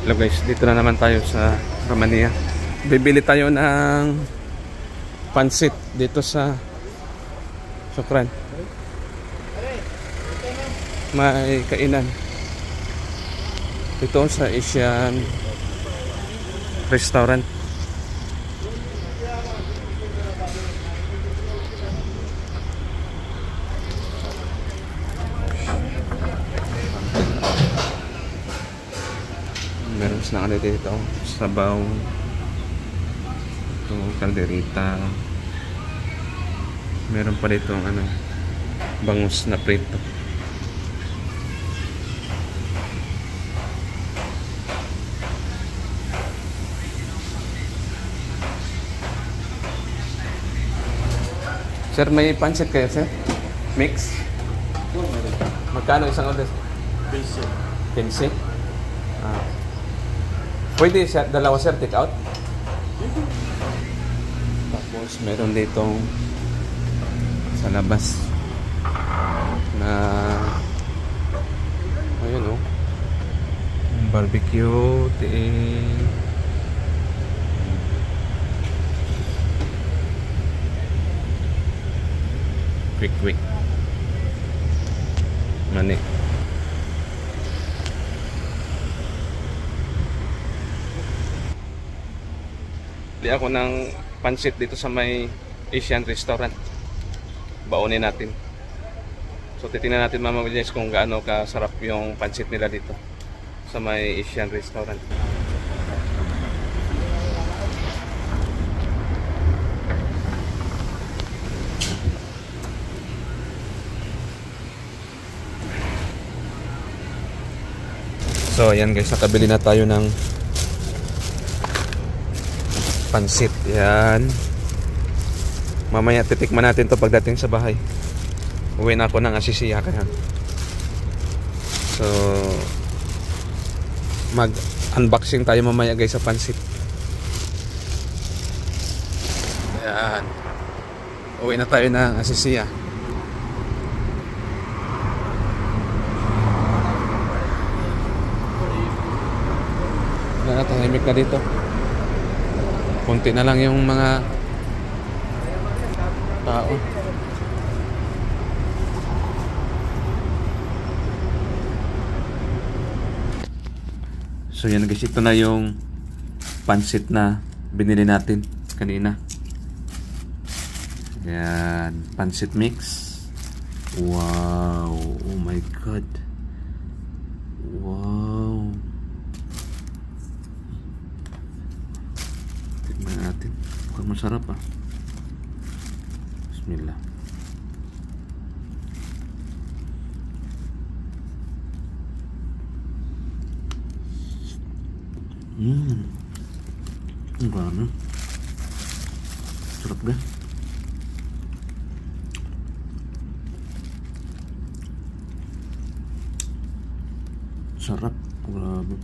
Hello guys, dito na naman tayo sa Romania. Bibili tayo ng pansit dito sa Sukran. May kainan dito sa Asian restaurant. Meron na ano dito, sabaw, ito, kalderita. Meron pa dito ano, bangus na prito. Sir, may pancit kayo, sir? Mix? Magkano isang order? 15. 15? Ah. Pwede siya, dalawa sir, take out? Tapos meron ditong sa labas na ayun oh, barbecue, quick mani. Bili ako ng pansit dito sa may Asian restaurant. Baunin natin. So titingnan natin mamaya kung gaano kasarap yung pansit nila dito sa may Asian restaurant. So ayan guys, nakabili na tayo ng pansit. Yan. Mamaya titikman natin to pagdating sa bahay. Uwi na ako ng Asisiya kaya. So mag-unboxing tayo mamaya guys sa pansit. Yan. Uwi na tayo ng Asisiya. Tahimik na dito. Kunti na lang yung mga tao. So yan guys, ito na yung pansit na binili natin kanina. Yan, pansit mix. Wow, oh my god. Wow. Tignan natin. Mukhang masarap ah. Bismillah. Gana. Sarap ga. Sarap. Grabe.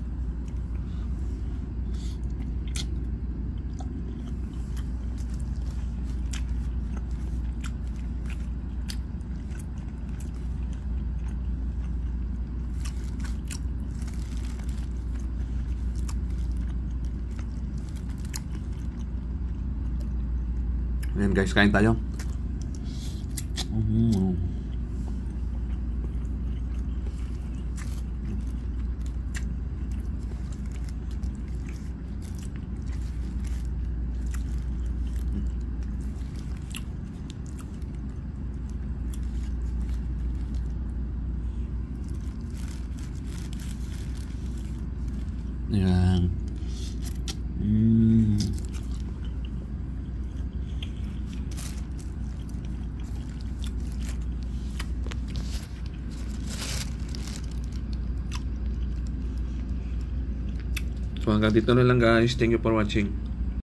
Ayan guys, kain tayo. Ayan. So hanggang dito na lang guys. Thank you for watching.